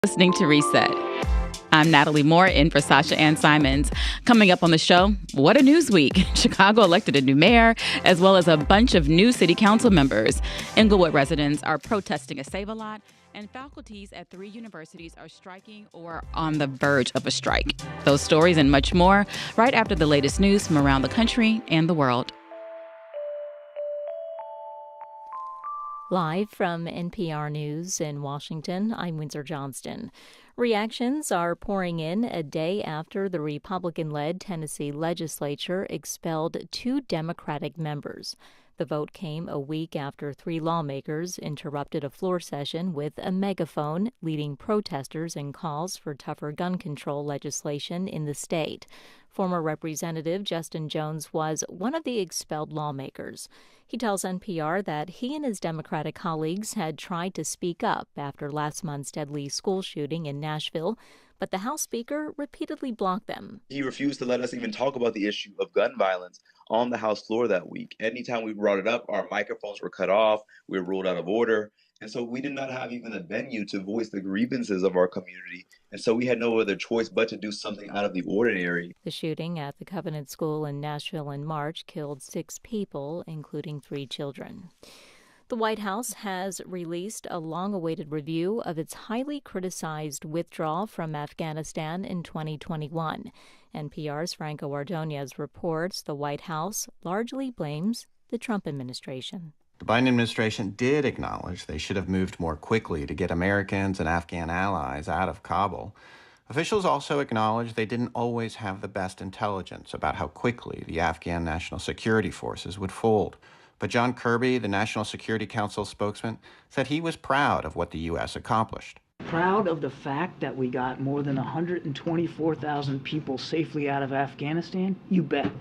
Listening to Reset. I'm Natalie Moore in for Sasha-Ann Simons. Coming up on the show, what a news week. Chicago elected a new mayor, as well as a bunch of new city council members. Inglewood residents are protesting a Save-A-Lot, and faculties at 3 universities are striking or on the verge of a strike. Those stories and much more right after the latest news from around the country and the world. Live from NPR News in Washington, I'm Windsor Johnston. Reactions are pouring in a day after the Republican-led Tennessee legislature expelled 2 Democratic members. The vote came a week after 3 lawmakers interrupted a floor session with a megaphone, leading protesters in calls for tougher gun control legislation in the state. Former Representative Justin Jones was one of the expelled lawmakers. He tells NPR that he and his Democratic colleagues had tried to speak up after last month's deadly school shooting in Nashville, but the House Speaker repeatedly blocked them. He refused to let us even talk about the issue of gun violence on the House floor that week. Anytime we brought it up, our microphones were cut off, we were ruled out of order. And so we did not have even a venue to voice the grievances of our community. And so we had no other choice but to do something out of the ordinary. The shooting at the Covenant School in Nashville in March killed 6 people, including 3 children. The White House has released a long-awaited review of its highly criticized withdrawal from Afghanistan in 2021. NPR's Franco Ordonez reports the White House largely blames the Trump administration. The Biden administration did acknowledge they should have moved more quickly to get Americans and Afghan allies out of Kabul. Officials also acknowledged they didn't always have the best intelligence about how quickly the Afghan National Security Forces would fold. But John Kirby, the National Security Council spokesman, said he was proud of what the U.S. accomplished. Proud of the fact that we got more than 124,000 people safely out of Afghanistan? You bet.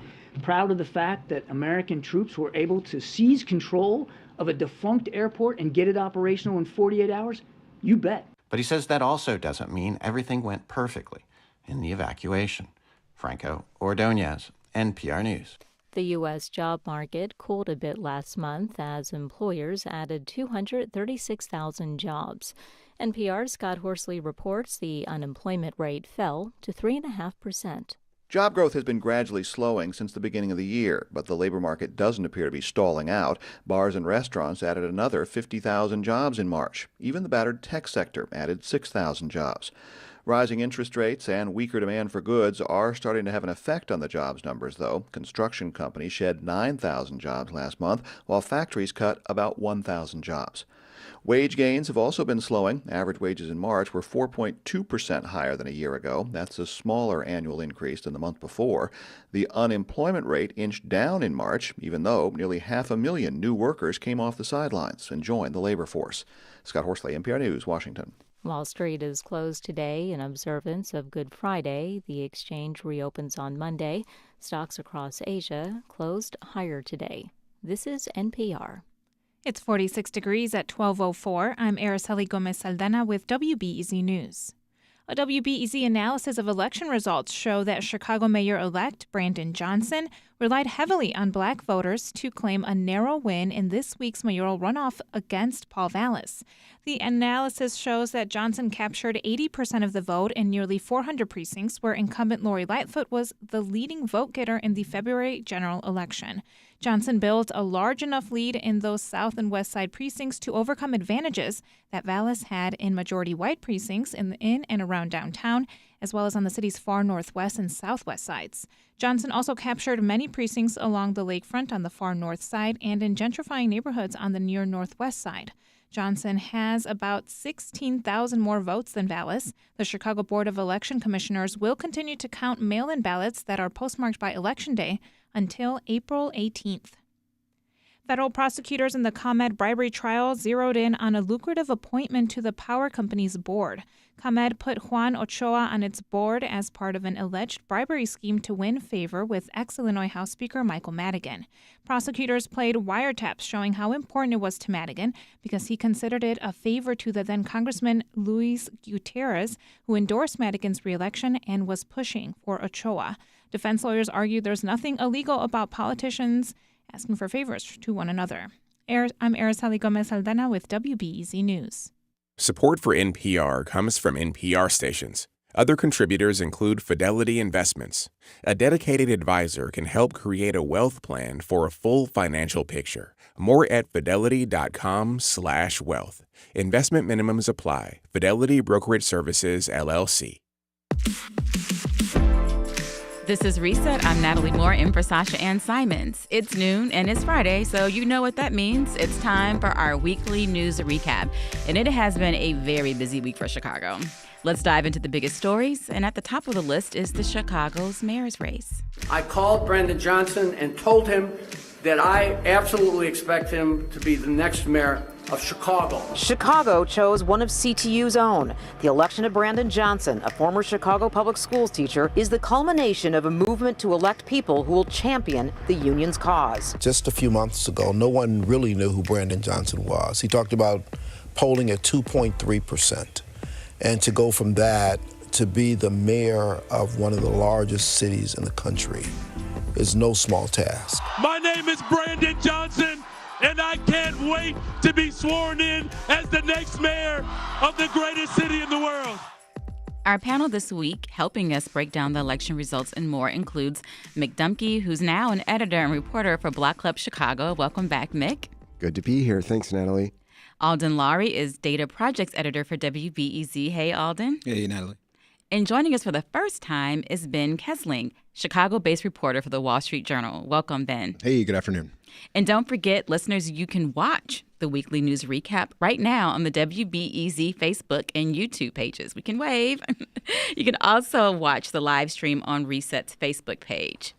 Proud of the fact that American troops were able to seize control of a defunct airport and get it operational in 48 hours? You bet. But he says that also doesn't mean everything went perfectly in the evacuation. Franco Ordonez, NPR News. The U.S. job market cooled a bit last month as employers added 236,000 jobs. NPR's Scott Horsley reports the unemployment rate fell to 3.5%. Job growth has been gradually slowing since the beginning of the year, but the labor market doesn't appear to be stalling out. Bars and restaurants added another 50,000 jobs in March. Even the battered tech sector added 6,000 jobs. Rising interest rates and weaker demand for goods are starting to have an effect on the jobs numbers, though. Construction companies shed 9,000 jobs last month, while factories cut about 1,000 jobs. Wage gains have also been slowing. Average wages in March were 4.2% higher than a year ago. That's a smaller annual increase than the month before. The unemployment rate inched down in March, even though nearly 500,000 new workers came off the sidelines and joined the labor force. Scott Horsley, NPR News, Washington. Wall Street is closed today in observance of Good Friday. The exchange reopens on Monday. Stocks across Asia closed higher today. This is NPR. It's 46 degrees at 12:04. I'm Araceli Gomez-Saldana with WBEZ News. A WBEZ analysis of election results show that Chicago Mayor-elect Brandon Johnson relied heavily on black voters to claim a narrow win in this week's mayoral runoff against Paul Vallis. The analysis shows that Johnson captured 80% of the vote in nearly 400 precincts, where incumbent Loury Lightfoot was the leading vote-getter in the February general election. Johnson built a large enough lead in those south and west side precincts to overcome advantages that Vallis had in majority-white precincts in and around downtown, as well as on the city's far northwest and southwest sides. Johnson also captured many precincts along the lakefront on the far north side and in gentrifying neighborhoods on the near northwest side. Johnson has about 16,000 more votes than Vallis. The Chicago Board of Election Commissioners will continue to count mail-in ballots that are postmarked by Election Day until April 18th. Federal prosecutors in the ComEd bribery trial zeroed in on a lucrative appointment to the power company's board. ComEd put Juan Ochoa on its board as part of an alleged bribery scheme to win favor with ex-Illinois House Speaker Michael Madigan. Prosecutors played wiretaps showing how important it was to Madigan because he considered it a favor to the then Congressman Luis Gutierrez, who endorsed Madigan's reelection and was pushing for Ochoa. Defense lawyers argued there's nothing illegal about politicians asking for favors to one another. I'm Araceli Gomez-Saldana with WBEZ News. Support for NPR comes from NPR stations. Other contributors include Fidelity Investments. A dedicated advisor can help create a wealth plan for a full financial picture. More at fidelity.com/wealth. Investment minimums apply. Fidelity Brokerage Services, LLC. This is Reset. I'm Natalie Moore in for Sasha-Ann Simons. It's noon and it's Friday, so you know what that means. It's time for our weekly news recap. And it has been a very busy week for Chicago. Let's dive into the biggest stories. And at the top of the list is the Chicago's mayor's race. I called Brandon Johnson and told him that I absolutely expect him to be the next mayor of Chicago. Chicago chose one of CTU's own. The election of Brandon Johnson, a former Chicago public schools teacher, is the culmination of a movement to elect people who will champion the union's cause. Just a few months ago, no one really knew who Brandon Johnson was. He talked about polling at 2.3%. And to go from that to be the mayor of one of the largest cities in the country is no small task. My name is Brandon Johnson, and I can't wait to be sworn in as the next mayor of the greatest city in the world. Our panel this week, helping us break down the election results and more, includes Mick Dumke, who's now an editor and reporter for Block Club Chicago. Welcome back, Mick. Good to be here. Thanks, Natalie. Alden Loury is data projects editor for WBEZ. Hey, Alden. Hey, Natalie. And joining us for the first time is Ben Kesling, Chicago-based reporter for the Wall Street Journal. Welcome, Ben. Hey, good afternoon. And don't forget, listeners, you can watch the weekly news recap right now on the WBEZ Facebook and YouTube pages. We can wave. You can also watch the live stream on Reset's Facebook page.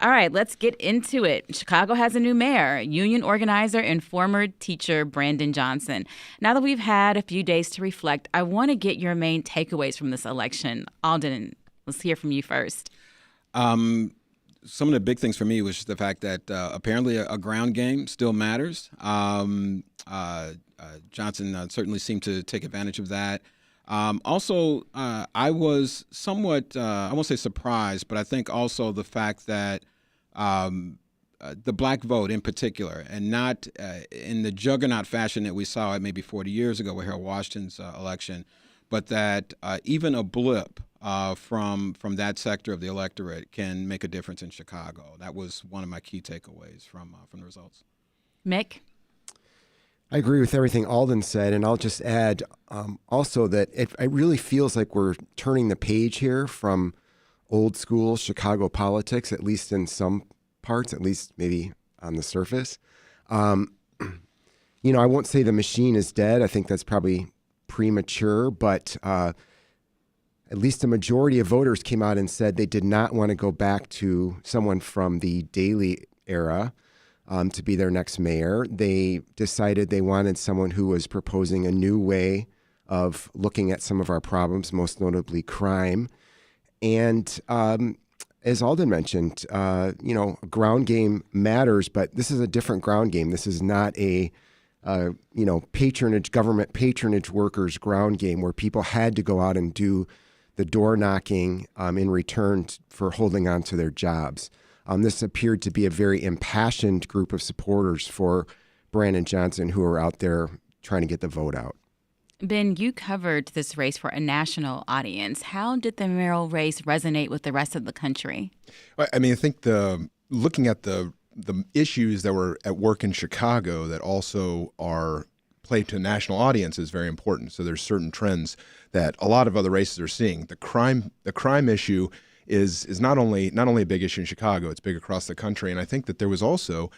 All right, let's get into it. Chicago has a new mayor, union organizer and former teacher Brandon Johnson. Now that we've had a few days to reflect, I want to get your main takeaways from this election. Alden, let's hear from you first. Some of the big things for me was just the fact that apparently a ground game still matters. Johnson certainly seemed to take advantage of that. Also, I was somewhat, I won't say surprised, but I think also the fact that the black vote in particular, and not in the juggernaut fashion that we saw it maybe 40 years ago with Harold Washington's election, but that even a blip from that sector of the electorate can make a difference in Chicago. That was one of my key takeaways from the results. Mick? I agree with everything Alden said, and I'll just add also that it really feels like we're turning the page here from old school Chicago politics, at least in some parts, at least maybe on the surface. I won't say the machine is dead. I think that's probably premature, but at least a majority of voters came out and said they did not want to go back to someone from the Daley era to be their next mayor. They decided they wanted someone who was proposing a new way of looking at some of our problems, most notably crime. And as Alden mentioned, ground game matters, but this is a different ground game. This is not a government patronage workers ground game where people had to go out and do the door knocking in return for holding on to their jobs. This appeared to be a very impassioned group of supporters for Brandon Johnson who are out there trying to get the vote out. Ben, you covered this race for a national audience. How did the mayoral race resonate with the rest of the country? I mean, I think looking at the issues that were at work in Chicago that also are played to a national audience is very important. So there's certain trends that a lot of other races are seeing. The crime issue is not only a big issue in Chicago, it's big across the country. And I think that there was also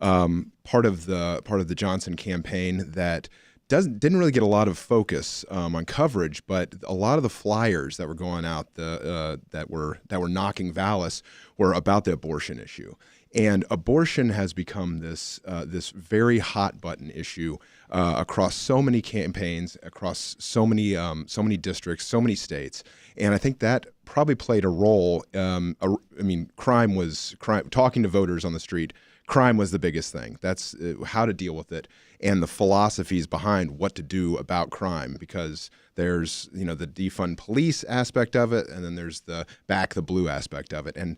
part of the Johnson campaign that didn't really get a lot of focus on coverage, but a lot of the flyers that were going out that were knocking Vallis were about the abortion issue. And abortion has become this very hot button issue across so many campaigns, across so many districts, so many states. And I think that probably played a role. Crime. Talking to voters on the street, crime was the biggest thing. That's how to deal with it, and the philosophies behind what to do about crime. Because there's the defund police aspect of it, and then there's the back the blue aspect of it. And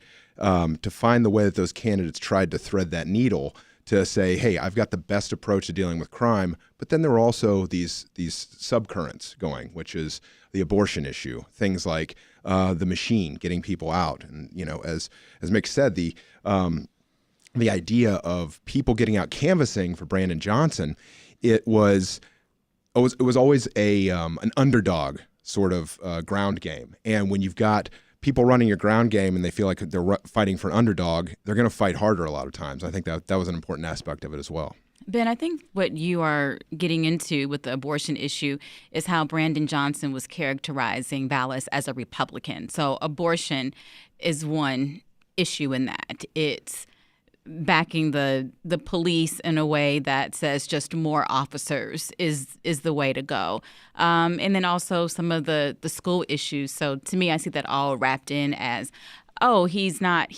to find the way that those candidates tried to thread that needle to say, hey, I've got the best approach to dealing with crime. But then there were also these subcurrents going, which is the abortion issue, things like the machine getting people out. And, as Mick said, the idea of people getting out canvassing for Brandon Johnson, it was always an underdog sort of ground game. And when you've got people running your ground game and they feel like they're fighting for an underdog, they're going to fight harder a lot of times. I think that was an important aspect of it as well. Ben, I think what you are getting into with the abortion issue is how Brandon Johnson was characterizing Vallas as a Republican. So abortion is one issue in that. It's backing the police in a way that says just more officers is the way to go. And then also some of the school issues. So to me, I see that all wrapped in as, oh, he's not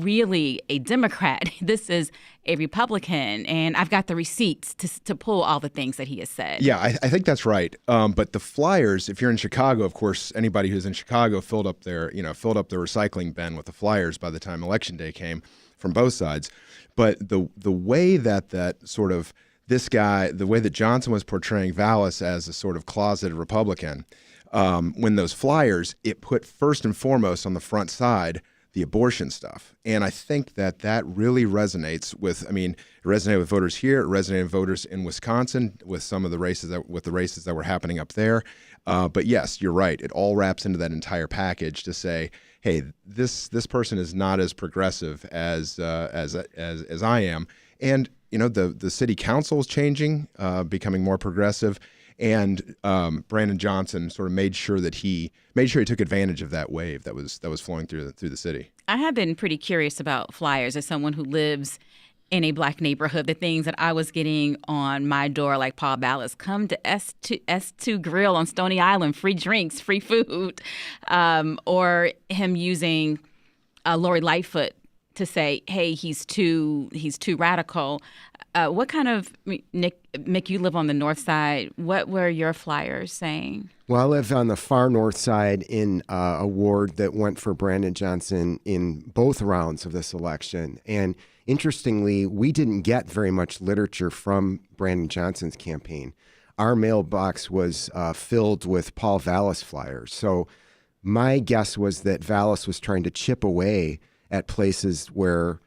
really a Democrat. This is a Republican, and I've got the receipts to pull all the things that he has said. Yeah, I think that's right. But the flyers, if you're in Chicago, of course, anybody who's in Chicago filled up their recycling bin with the flyers by the time Election Day came from both sides. But the way that sort of this guy, the way that Johnson was portraying Vallas as a sort of closeted Republican, when those flyers, it put first and foremost on the front side the abortion stuff. And I think that really resonates with, it resonated with voters here, it resonated with voters in Wisconsin with some of the races that were happening up there. But yes, you're right. It all wraps into that entire package to say, hey, this person is not as progressive as I am. And, the city council is changing, becoming more progressive. And Brandon Johnson sort of made sure he took advantage of that wave that was flowing through the city. I have been pretty curious about flyers as someone who lives in a Black neighborhood. The things that I was getting on my door, like Paul Vallas, come to S2 Grill on Stony Island, free drinks, free food, or him using Loury Lightfoot to say, hey, he's too radical. What kind of, Mick, you live on the north side. What were your flyers saying? Well, I live on the far north side in a ward that went for Brandon Johnson in both rounds of this election. And interestingly, we didn't get very much literature from Brandon Johnson's campaign. Our mailbox was filled with Paul Vallas flyers. So my guess was that Vallas was trying to chip away at places where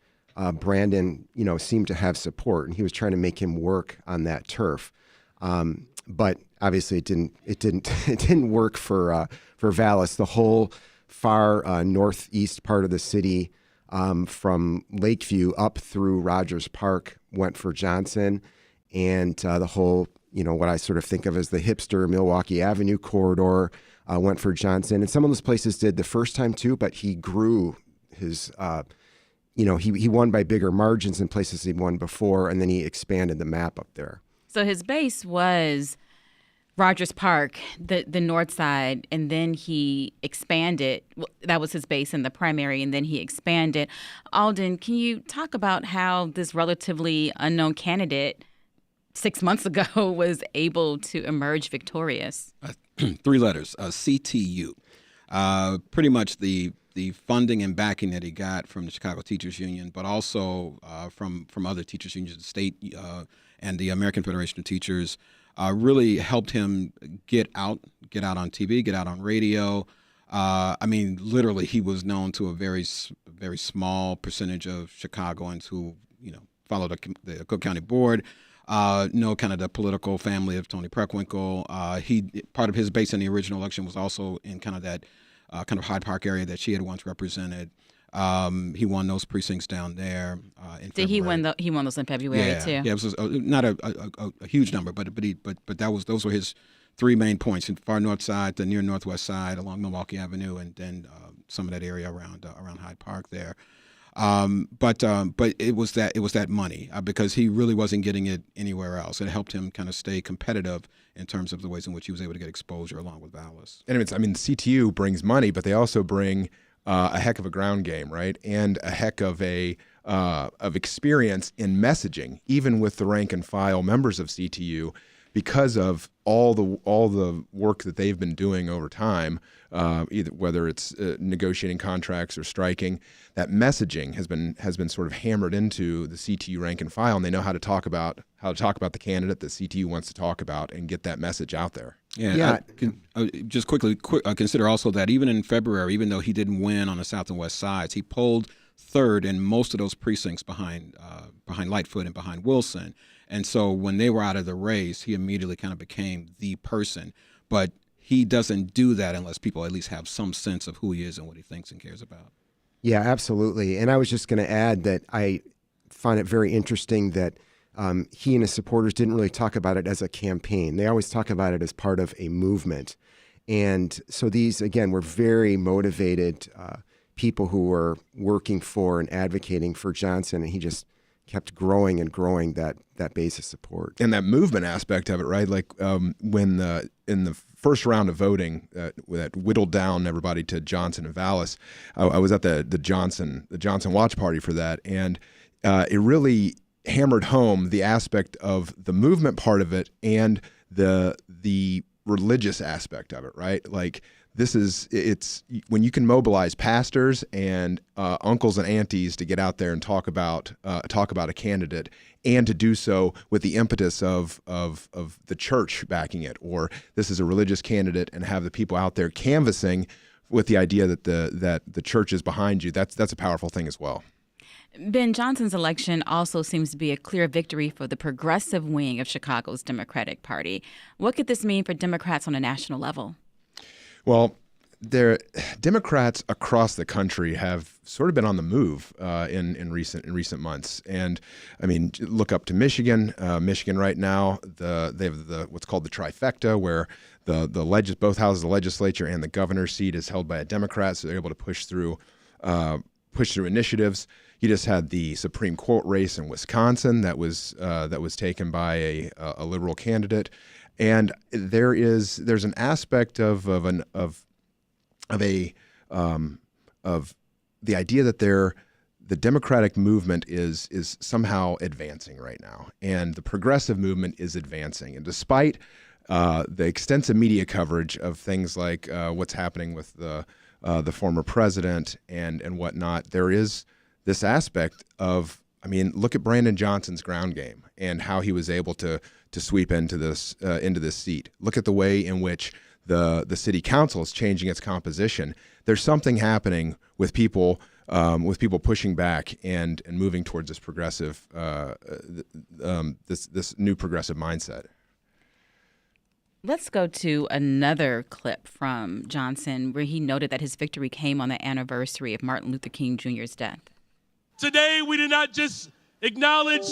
Brandon, seemed to have support, and he was trying to make him work on that turf. But obviously, it didn't work for Vallas. The whole far northeast part of the city, from Lakeview up through Rogers Park, went for Johnson, and the whole, what I sort of think of as the hipster Milwaukee Avenue corridor went for Johnson. And some of those places did the first time too, but he grew his. He won by bigger margins in places he'd won before, and then he expanded the map up there. So his base was Rogers Park, the north side, and then he expanded. That was his base in the primary, and then he expanded. Alden, can you talk about how this relatively unknown candidate 6 months ago was able to emerge victorious? 3 letters, CTU. Pretty much the funding and backing that he got from the Chicago Teachers Union, but also from other teachers unions, the state and the American Federation of Teachers, really helped him get out on TV, get out on radio. Literally, he was known to a very small percentage of Chicagoans who, followed the Cook County Board, know kind of the political family of Tony Preckwinkle. Part of his base in the original election was also in kind of that kind of Hyde Park area that she had once represented. He won those precincts down there. Did he win? He won those in February too. Yeah, it was not a huge number, but those were his 3 main points: in far north side, the near northwest side along Milwaukee Avenue, and then some of that area around Hyde Park there. But it was that money because he really wasn't getting it anywhere else. It helped him kind of stay competitive in terms of the ways in which he was able to get exposure along with Vallas. And CTU brings money, but they also bring a heck of a ground game, right? And a heck of of experience in messaging, even with the rank and file members of CTU. because of all the work that they've been doing over time, either whether it's negotiating contracts or striking, that messaging has been sort of hammered into the CTU rank and file, and they know how to talk about the candidate that CTU wants to talk about and get that message out there. Yeah. Just quickly consider also that even in February, even though he didn't win on the south and west sides, he polled third in most of those precincts behind Lightfoot and behind Wilson. And so when they were out of the race, he immediately kind of became the person. But he doesn't do that unless people at least have some sense of who he is and what he thinks and cares about. Yeah, absolutely. And I was just going to add that I find it very interesting that he and his supporters didn't really talk about it as a campaign. They always talk about it as part of a movement. And so these, again, were very motivated people who were working for and advocating for Johnson, and he just kept growing and growing that base of support. And that movement aspect of it, right? Like when in the first round of voting that whittled down everybody to Johnson and Vallis, I was at the Johnson watch party for that, and it really hammered home the aspect of the movement part of it and the religious aspect of it, right? Like it's when you can mobilize pastors and uncles and aunties to get out there and talk about a candidate, and to do so with the impetus of the church backing it, or this is a religious candidate, and have the people out there canvassing with the idea that the church is behind you. That's a powerful thing as well. Ben, Johnson's election also seems to be a clear victory for the progressive wing of Chicago's Democratic Party. What could this mean for Democrats on a national level? Well, Democrats across the country have sort of been on the move in recent months, and I mean, look up to Michigan. Michigan right now, they have what's called the trifecta, where both houses of the legislature and the governor's seat is held by a Democrat, so they're able to push through initiatives. You just had the Supreme Court race in Wisconsin that was taken by a liberal candidate, and there's an aspect of the idea that the Democratic movement is somehow advancing right now, and the progressive movement is advancing. And despite the extensive media coverage of things like what's happening with the former president and whatnot, there is this aspect of, I mean, look at Brandon Johnson's ground game and how he was able to sweep into this seat. Look at the way in which the city council is changing its composition. There's something happening with people pushing back and moving towards this progressive this new progressive mindset. Let's go to another clip from Johnson where he noted that his victory came on the anniversary of Martin Luther King Jr.'s death. Today, we did not just acknowledge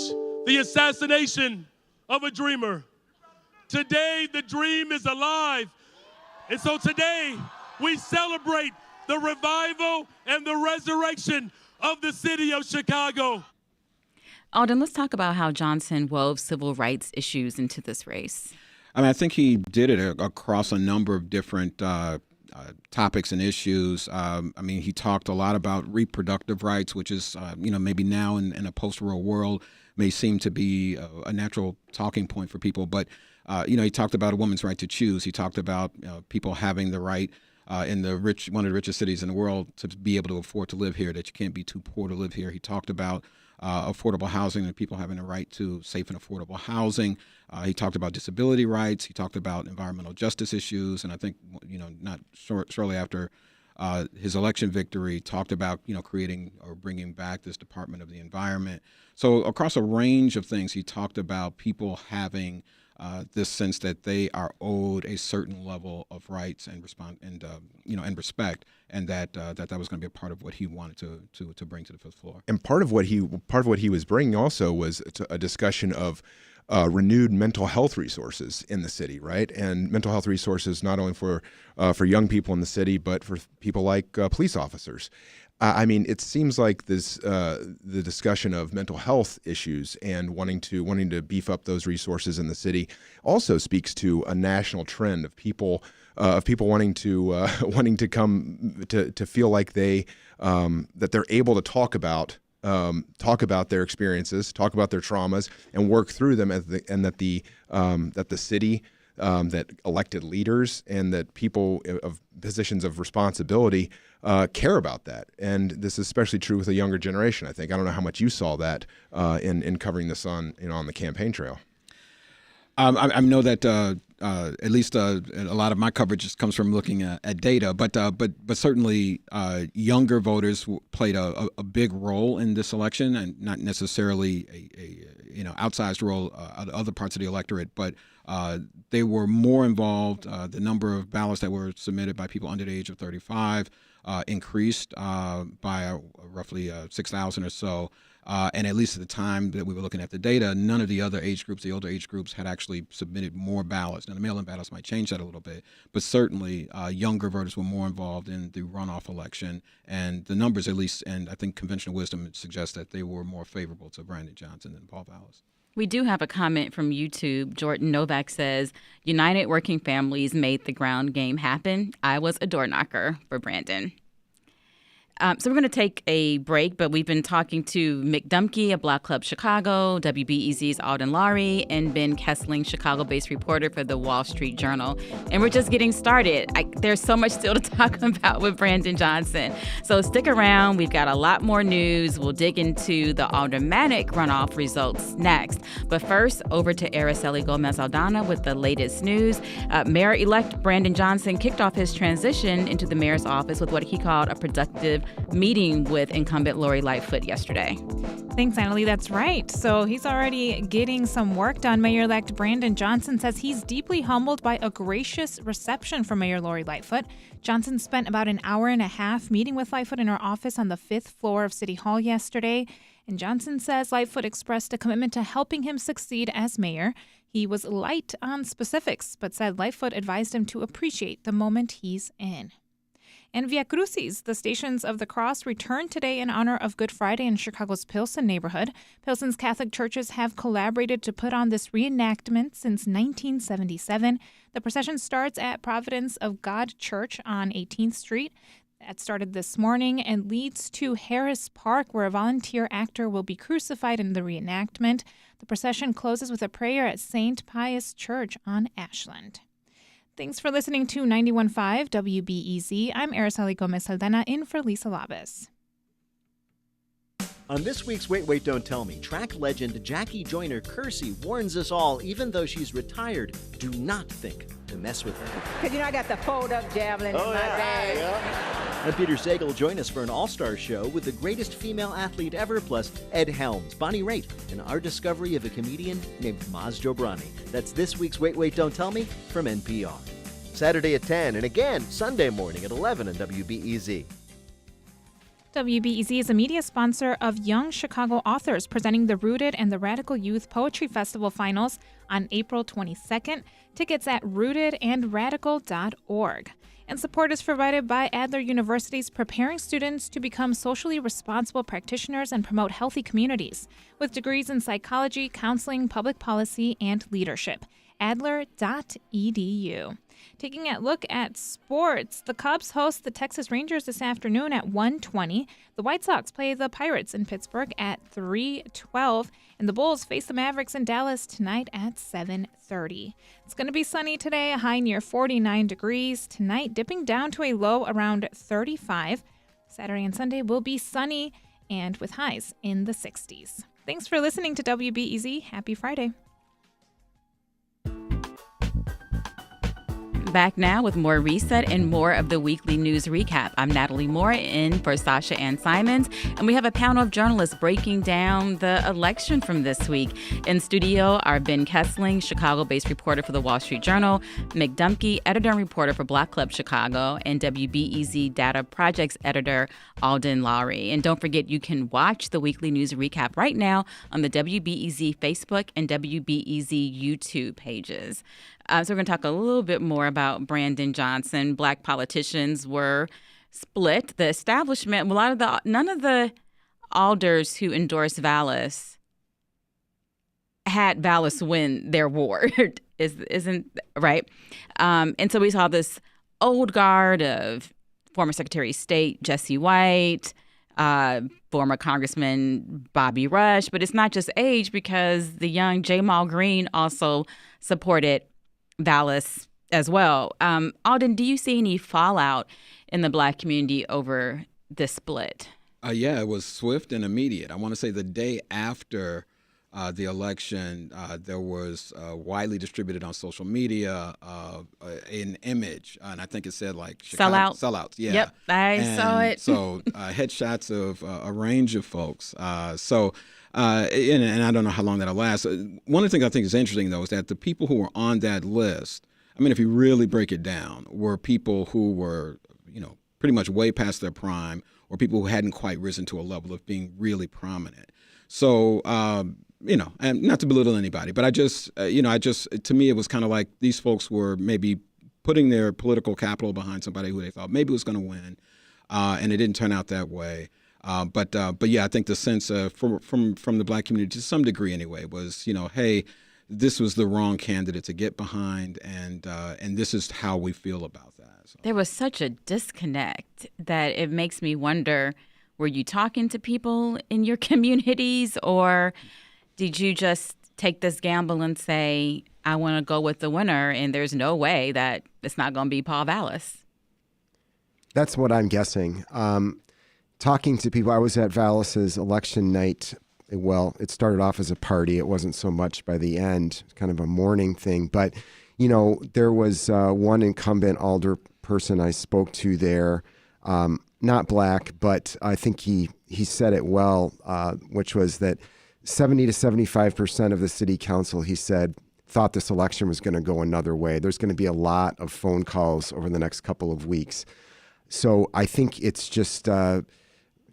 the assassination of a dreamer. Today, the dream is alive. And so today, we celebrate the revival and the resurrection of the city of Chicago. Alden, let's talk about how Johnson wove civil rights issues into this race. I mean, I think he did it across a number of different topics and issues. I mean, he talked a lot about reproductive rights, which is, maybe now in a post-war world may seem to be a natural talking point for people. But, he talked about a woman's right to choose. He talked about people having the right in one of the richest cities in the world to be able to afford to live here, that you can't be too poor to live here. He talked about affordable housing and people having the right to safe and affordable housing. He talked about disability rights. He talked about environmental justice issues. And I think, not shortly after his election victory, talked about, creating or bringing back this Department of the Environment. So across a range of things, he talked about people having this sense that they are owed a certain level of rights and respect, and that was going to be a part of what he wanted to bring to the fifth floor. And part of what he was bringing also was a discussion of renewed mental health resources in the city, right? And mental health resources not only for young people in the city, but for people like police officers. I mean, it seems like the discussion of mental health issues and wanting to beef up those resources in the city also speaks to a national trend of people wanting to come to feel like that they're able to talk about their experiences, talk about their traumas, and work through them, and that the that the city, that elected leaders, and that people of positions of responsibility care about that. And this is especially true with the younger generation, I think. I don't know how much you saw that in covering this on the campaign trail. I know that at least a lot of my coverage just comes from looking at data, but certainly younger voters played a big role in this election, and not necessarily a outsized role at other parts of the electorate, but they were more involved. The number of ballots that were submitted by people under the age of 35 increased by roughly 6,000 or so. And at least at the time that we were looking at the data, none of the other age groups, the older age groups, had actually submitted more ballots. Now, the mail-in ballots might change that a little bit, but certainly younger voters were more involved in the runoff election. And the numbers, at least, and I think conventional wisdom suggests that they were more favorable to Brandon Johnson than Paul Vallis. We do have a comment from YouTube. Jordan Novak says, United Working Families made the ground game happen. I was a door knocker for Brandon. So we're going to take a break, but we've been talking to Mick Dumke of Block Club Chicago, WBEZ's Alden Loury, and Ben Kesling, Chicago-based reporter for the Wall Street Journal. And we're just getting started. There's so much still to talk about with Brandon Johnson. So stick around. We've got a lot more news. We'll dig into the Aldermanic runoff results next. But first, over to Araceli Gomez-Aldana with the latest news. Mayor-elect Brandon Johnson kicked off his transition into the mayor's office with what he called a productive meeting with incumbent Loury Lightfoot yesterday. Thanks, Natalie. That's right. So he's already getting some work done. Mayor-elect Brandon Johnson says he's deeply humbled by a gracious reception from Mayor Loury Lightfoot. Johnson spent about an hour and a half meeting with Lightfoot in her office on the 5th floor of City Hall yesterday. And Johnson says Lightfoot expressed a commitment to helping him succeed as mayor. He was light on specifics, but said Lightfoot advised him to appreciate the moment he's in. And Via Crucis, the Stations of the Cross, returned today in honor of Good Friday in Chicago's Pilsen neighborhood. Pilsen's Catholic churches have collaborated to put on this reenactment since 1977. The procession starts at Providence of God Church on 18th Street. That started this morning and leads to Harris Park, where a volunteer actor will be crucified in the reenactment. The procession closes with a prayer at St. Pius Church on Ashland. Thanks for listening to 91.5 WBEZ. I'm Araceli Gomez-Aldana in for Lisa Labas. On this week's Wait, Wait, Don't Tell Me, track legend Jackie Joyner-Kersee warns us all, even though she's retired, do not think to mess with her. Because, I got the fold-up javelin in my bag. Yeah. And Peter Sagal will join us for an all-star show with the greatest female athlete ever, plus Ed Helms, Bonnie Raitt, and our discovery of a comedian named Maz Jobrani. That's this week's Wait, Wait, Don't Tell Me from NPR. Saturday at 10, and again Sunday morning at 11 on WBEZ. WBEZ is a media sponsor of Young Chicago Authors, presenting the Rooted and the Radical Youth Poetry Festival finals on April 22nd. Tickets at rootedandradical.org. And support is provided by Adler University's preparing students to become socially responsible practitioners and promote healthy communities, with degrees in psychology, counseling, public policy, and leadership. Adler.edu. Taking a look at sports, the Cubs host the Texas Rangers this afternoon at 1:20. The White Sox play the Pirates in Pittsburgh at 3:12. And the Bulls face the Mavericks in Dallas tonight at 7:30. It's going to be sunny today, a high near 49 degrees. Tonight, dipping down to a low around 35. Saturday and Sunday will be sunny and with highs in the 60s. Thanks for listening to WBEZ. Happy Friday. Back now with more Reset and more of the weekly news recap. I'm Natalie Moore in for Sasha-Ann Simons, and we have a panel of journalists breaking down the election from this week. In studio are Ben Kesling, Chicago-based reporter for the Wall Street Journal, Mick Dumke, editor and reporter for Block Club Chicago, and WBEZ Data Projects editor Alden Loury. And don't forget, you can watch the weekly news recap right now on the WBEZ Facebook and WBEZ YouTube pages. So we're going to talk a little bit more about Brandon Johnson. Black politicians were split. The establishment, none of the alders who endorsed Vallis had Vallis win their ward, isn't right? And so we saw this old guard of former Secretary of State Jesse White, former Congressman Bobby Rush. But it's not just age, because the young Jamal Green also supported Vallas as well. Alden, do you see any fallout in the Black community over this split? Yeah, it was swift and immediate. I want to say the day after the election, there was widely distributed on social media an image, and I think it said like sellouts. Yeah. Yep, I saw it. So headshots of a range of folks. And I don't know how long that'll last. One of the things I think is interesting, though, is that the people who were on that list, I mean, if you really break it down, were people who were, pretty much way past their prime, or people who hadn't quite risen to a level of being really prominent. So, and not to belittle anybody, but to me, it was kind of like these folks were maybe putting their political capital behind somebody who they thought maybe was going to win, and it didn't turn out that way. But yeah, I think the sense from the Black community, to some degree anyway, was, hey, this was the wrong candidate to get behind, and this is how we feel about that. So. There was such a disconnect that it makes me wonder, were you talking to people in your communities, or did you just take this gamble and say, I want to go with the winner, and there's no way that it's not going to be Paul Vallas? That's what I'm guessing. Talking to people, I was at Vallas's election night. Well, it started off as a party. It wasn't so much by the end, kind of a morning thing. But, there was one incumbent alderperson I spoke to there, not Black, but I think he said it well, which was that 70 to 75% of the city council, he said, thought this election was going to go another way. There's going to be a lot of phone calls over the next couple of weeks. So I think it's just...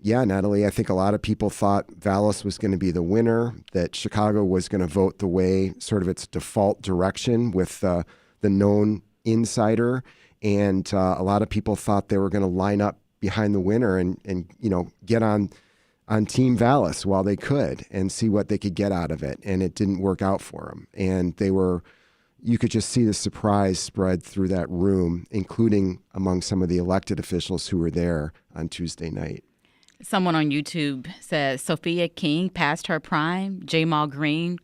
Natalie, I think a lot of people thought Vallas was going to be the winner, that Chicago was going to vote the way sort of its default direction with the known insider. And a lot of people thought they were going to line up behind the winner and get on Team Vallas while they could and see what they could get out of it. And it didn't work out for them. And you could just see the surprise spread through that room, including among some of the elected officials who were there on Tuesday night. Someone on YouTube says Sophia King past her prime, Jamal Green, ?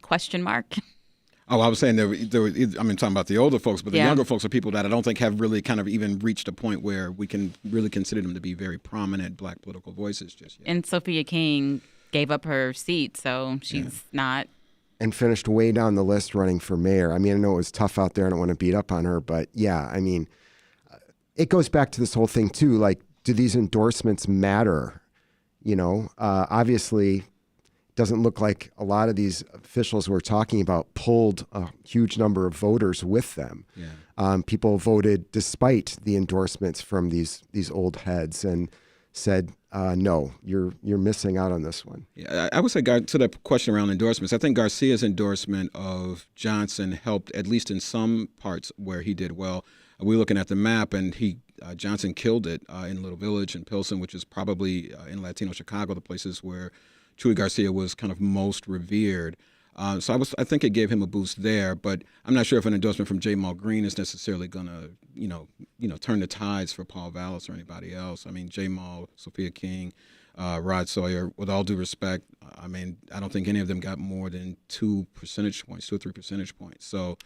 Oh, I was saying talking about the older folks, but the younger folks are people that I don't think have really kind of even reached a point where we can really consider them to be very prominent Black political voices just yet. And Sophia King gave up her seat, so she's not. And finished way down the list running for mayor. I mean, I know it was tough out there. I don't want to beat up on her, but it goes back to this whole thing too. Like, do these endorsements matter? Obviously, doesn't look like a lot of these officials we're talking about pulled a huge number of voters with them. Yeah. People voted despite the endorsements from these old heads and said, no, you're missing out on this one. Yeah, I would say, to the question around endorsements, I think Garcia's endorsement of Johnson helped, at least in some parts where he did well. We're looking at the map, and Johnson killed it in Little Village and Pilsen, which is probably in Latino Chicago, the places where Chuy Garcia was kind of most revered. So I think it gave him a boost there, but I'm not sure if an endorsement from Jamal Green is necessarily going to, turn the tides for Paul Vallas or anybody else. I mean, Jamal, Sophia King, Rod Sawyer, with all due respect, I don't think any of them got more than 2 or 3 percentage points. So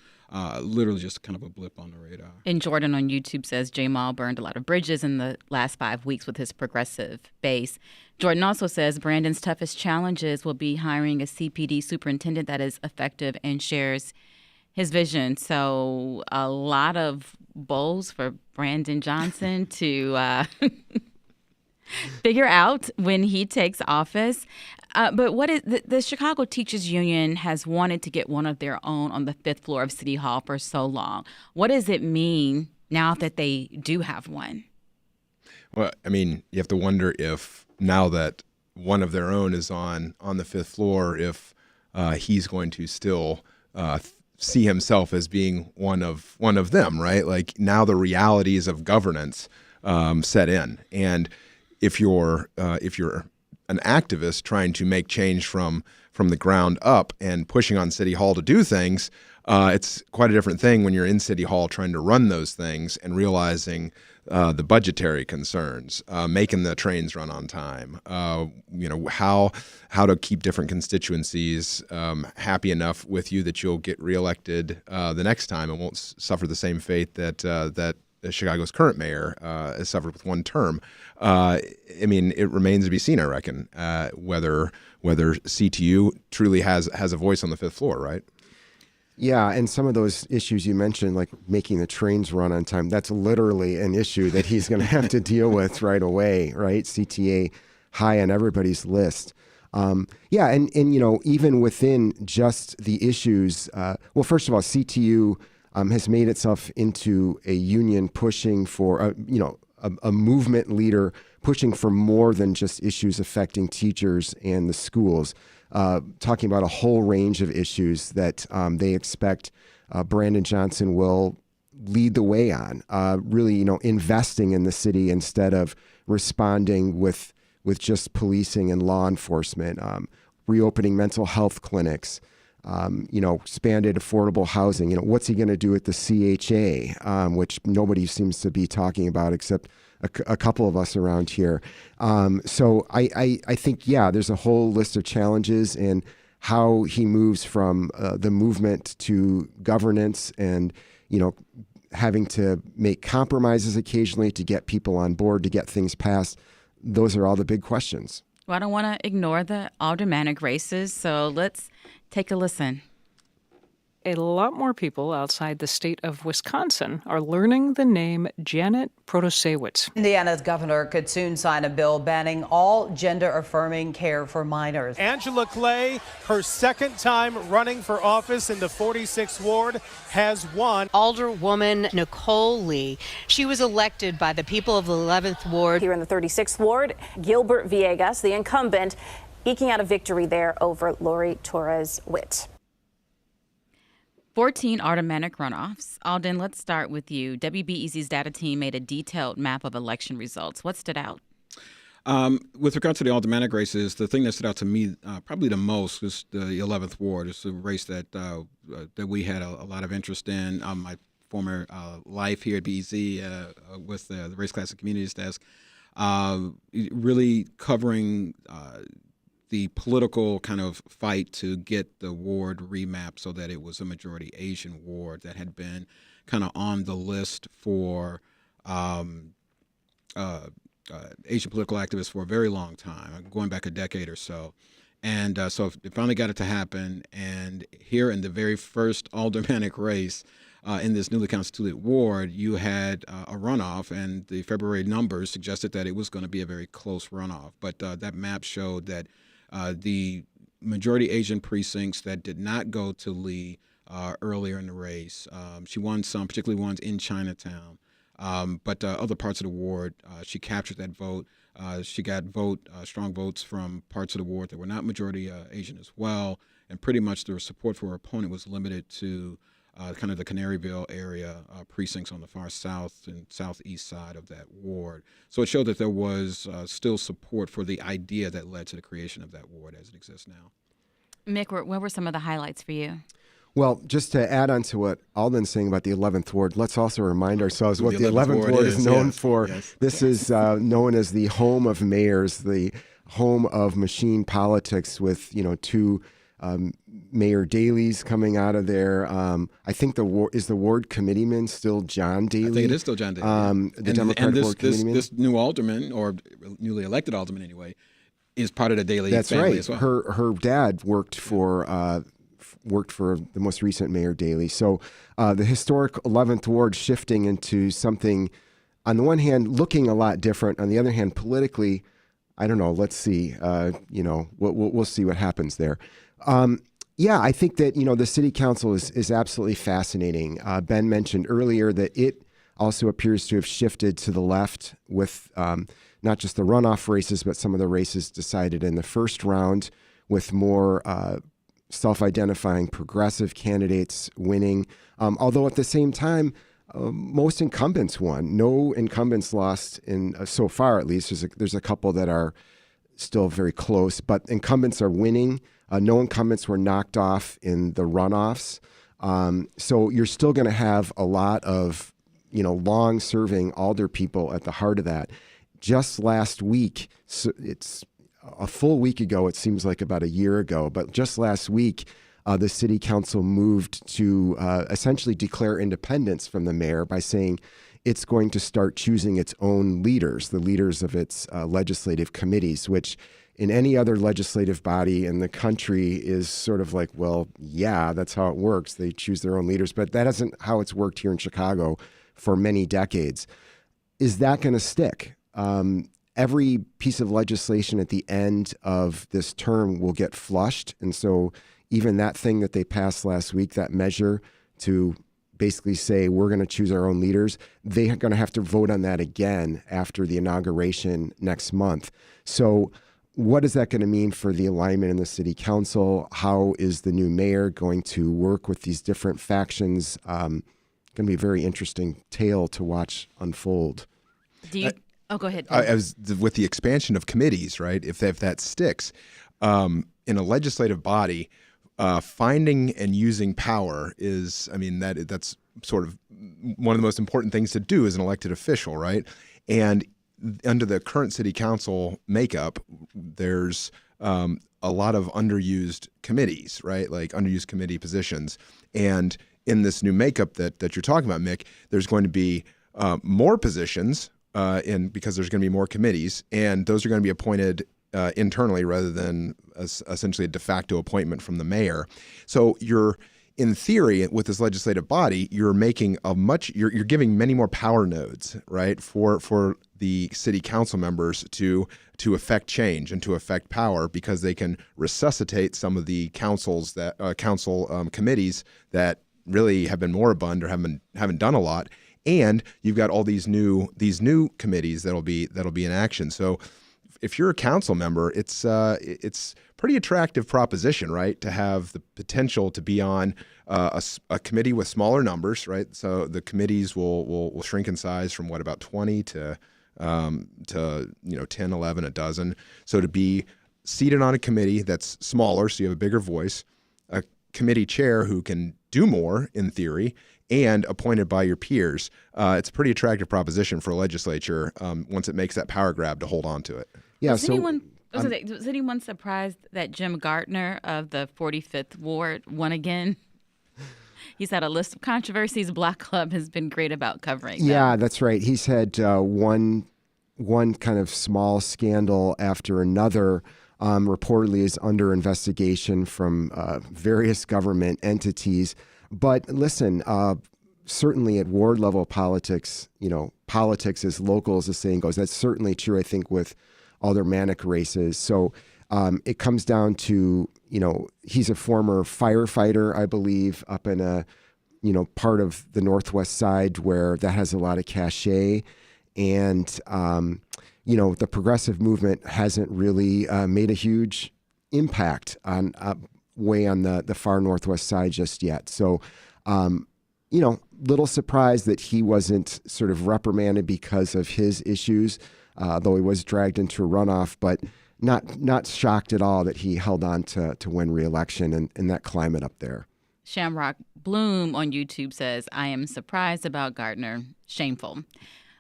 literally just kind of a blip on the radar. And Jordan on YouTube says Jamal burned a lot of bridges in the last 5 weeks with his progressive base. Jordan also says Brandon's toughest challenges will be hiring a CPD superintendent that is effective and shares his vision. So a lot of bowls for Brandon Johnson to figure out when he takes office. But what is the Chicago Teachers Union has wanted to get one of their own on the 5th floor of City Hall for so long. What does it mean now that they do have one? Well, you have to wonder if now that one of their own is on the 5th floor, if he's going to still see himself as being one of them, right? Like, now the realities of governance set in, and if you're an activist trying to make change from the ground up and pushing on City Hall to do things, it's quite a different thing when you're in City Hall trying to run those things and realizing the budgetary concerns, making the trains run on time, how to keep different constituencies happy enough with you that you'll get reelected the next time and won't suffer the same fate that Chicago's current mayor has suffered with one term. It remains to be seen, I reckon, whether CTU truly has a voice on the fifth floor, right? Yeah, and some of those issues you mentioned, like making the trains run on time, that's literally an issue that he's going to have to deal with right away, right? CTA high on everybody's list. And even within just the issues, first of all, CTU has made itself into a union pushing for, a movement leader pushing for more than just issues affecting teachers and the schools. Talking about a whole range of issues that they expect Brandon Johnson will lead the way on. Really, investing in the city instead of responding with just policing and law enforcement. Reopening mental health clinics. Expanded affordable housing. What's he going to do with the CHA, which nobody seems to be talking about except a couple of us around here. So I think, there's a whole list of challenges and how he moves from the movement to governance and, having to make compromises occasionally to get people on board, to get things passed. Those are all the big questions. Well, I don't want to ignore the Aldermanic races, so let's take a listen. A lot more people outside the state of Wisconsin are learning the name Janet Protasiewicz. Indiana's governor could soon sign a bill banning all gender-affirming care for minors. Angela Clay, her second time running for office in the 46th Ward, has won. Alderwoman Nicole Lee. She was elected by the people of the 11th Ward. Here in the 36th Ward, Gilbert Villegas, the incumbent, eking out a victory there over Loury Torres-Witt. 14 Aldermanic runoffs. Alden, let's start with you. WBEZ's data team made a detailed map of election results. What stood out? With regard to the Aldermanic races, the thing that stood out to me probably the most was the 11th Ward. It's a race that we had a lot of interest in. My former life here at BEZ with the Race, Class, and Communities desk, really covering the political kind of fight to get the ward remapped so that it was a majority Asian ward that had been kind of on the list for Asian political activists for a very long time, going back a decade or so. And so it finally got it to happen. And here in the very first Aldermanic race in this newly constituted ward, you had a runoff, and the February numbers suggested that it was going to be a very close runoff. But that map showed that the majority Asian precincts that did not go to Lee earlier in the race, she won some, particularly ones in Chinatown. But other parts of the ward, she captured that vote. She got strong votes from parts of the ward that were not majority Asian as well. And pretty much the support for her opponent was limited to kind of the Canaryville area precincts on the far south and southeast side of that ward. So it showed that there was still support for the idea that led to the creation of that ward as it exists now. Mick, what were some of the highlights for you? Well, just to add on to what Alden's saying about the 11th Ward, let's also remind ourselves what the 11th Ward is known for. Yes. This is known as the home of mayors, the home of machine politics with, two Mayor Daley's coming out of there. I think the ward committeeman still John Daley? I think it is still John Daley. The Democratic ward committeeman. This new alderman, or newly elected alderman anyway, is part of the Daley family as well. Her dad worked for the most recent Mayor Daley. So the historic 11th Ward shifting into something, on the one hand, looking a lot different. On the other hand, politically, I don't know. Let's see. We'll see what happens there. I think that, the city council is absolutely fascinating. Ben mentioned earlier that it also appears to have shifted to the left with not just the runoff races, but some of the races decided in the first round with more self-identifying progressive candidates winning. Although at the same time, most incumbents won. No incumbents lost in so far, at least. There's a couple that are still very close, but incumbents are winning. No incumbents were knocked off in the runoffs. So you're still going to have a lot of long-serving alder people at the heart of that. Just last week, so it's a full week ago, it seems like about a year ago, but just last week, the city council moved to essentially declare independence from the mayor by saying it's going to start choosing its own leaders, the leaders of its legislative committees, which in any other legislative body in the country is sort of like, well, yeah, that's how it works. They choose their own leaders, but that isn't how it's worked here in Chicago for many decades. Is that going to stick? Every piece of legislation at the end of this term will get flushed. And so even that thing that they passed last week, that measure to basically say we're going to choose our own leaders, they're going to have to vote on that again after the inauguration next month. So what is that going to mean for the alignment in the city council? How is the new mayor going to work with these different factions? Going to be a very interesting tale to watch unfold. Do you? Go ahead. With the expansion of committees, right? If that sticks, in a legislative body, finding and using power is, that's sort of one of the most important things to do as an elected official, right? And under the current city council makeup, there's a lot of underused committees, right? Like underused committee positions. And in this new makeup that you're talking about, Mick, there's going to be more positions because there's going to be more committees, and those are going to be appointed internally rather than essentially a de facto appointment from the mayor. So in theory, with this legislative body, you're making you're giving many more power nodes, right, for the city council members to affect change and to affect power, because they can resuscitate some of the council committees that really have been moribund or haven't done a lot. And you've got all these new committees that'll be in action. So if you're a council member, it's pretty attractive proposition, right? To have the potential to be on a committee with smaller numbers, right? So the committees will shrink in size from about 20 to 10, 11, a dozen. So to be seated on a committee that's smaller, so you have a bigger voice, a committee chair who can do more in theory, and appointed by your peers, it's a pretty attractive proposition for a legislature once it makes that power grab to hold on to it. Yeah. Was anyone surprised that Jim Gardner of the 45th Ward won again? He's had a list of controversies. Black Club has been great about covering them. Yeah, that's right. He's had one kind of small scandal after another. Reportedly is under investigation from various government entities. But listen, certainly at ward level politics, politics as local as the saying goes, that's certainly true, I think, with Aldermanic races. So it comes down to, he's a former firefighter, I believe, up in a, part of the Northwest side where that has a lot of cachet. And, the progressive movement hasn't really made a huge impact on way on the far Northwest side just yet. So, little surprised that he wasn't sort of reprimanded because of his issues, though he was dragged into a runoff, but not shocked at all that he held on to win re-election in that climate up there. Shamrock Bloom on YouTube says, I am surprised about Gardner. Shameful.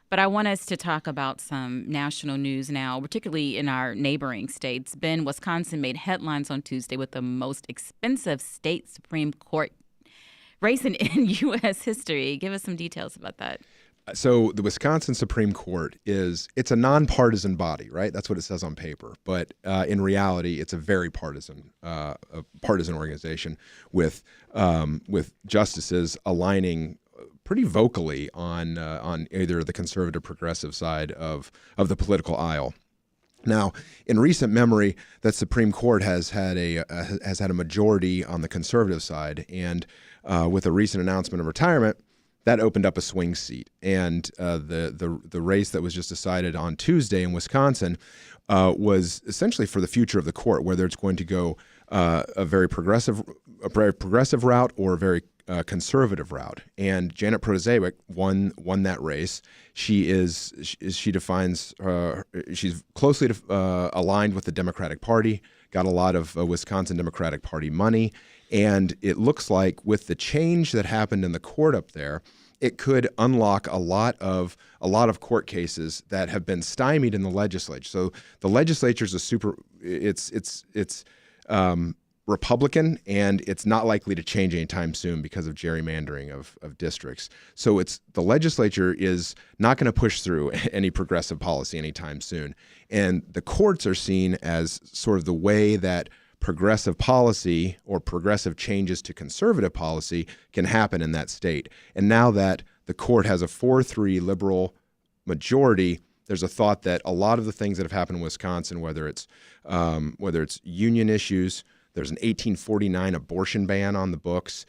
But I want us to talk about some national news now, particularly in our neighboring states. Wisconsin made headlines on Tuesday with the most expensive state Supreme Court race in U.S. history. Give us some details about that. So the Wisconsin Supreme Court it's a nonpartisan body, right? That's what it says on paper. But in reality, it's a very partisan organization with justices aligning pretty vocally on either the conservative progressive side of the political aisle. Now, in recent memory, that Supreme Court has had a majority on the conservative side, and with a recent announcement of retirement, that opened up a swing seat. And the race that was just decided on Tuesday in Wisconsin was essentially for the future of the court, whether it's going to go a very progressive route or a very conservative route. And Janet Protasewicz won that race. She's closely aligned with the Democratic Party, got a lot of Wisconsin Democratic Party money. And it looks like with the change that happened in the court up there, it could unlock a lot of court cases that have been stymied in the legislature. So the legislature is it's Republican, and it's not likely to change anytime soon because of gerrymandering of districts. So the legislature is not going to push through any progressive policy anytime soon. And the courts are seen as sort of the way that progressive policy or progressive changes to conservative policy can happen in that state. And now that the court has a 4-3 liberal majority, there's a thought that a lot of the things that have happened in Wisconsin, whether it's union issues, there's an 1849 abortion ban on the books,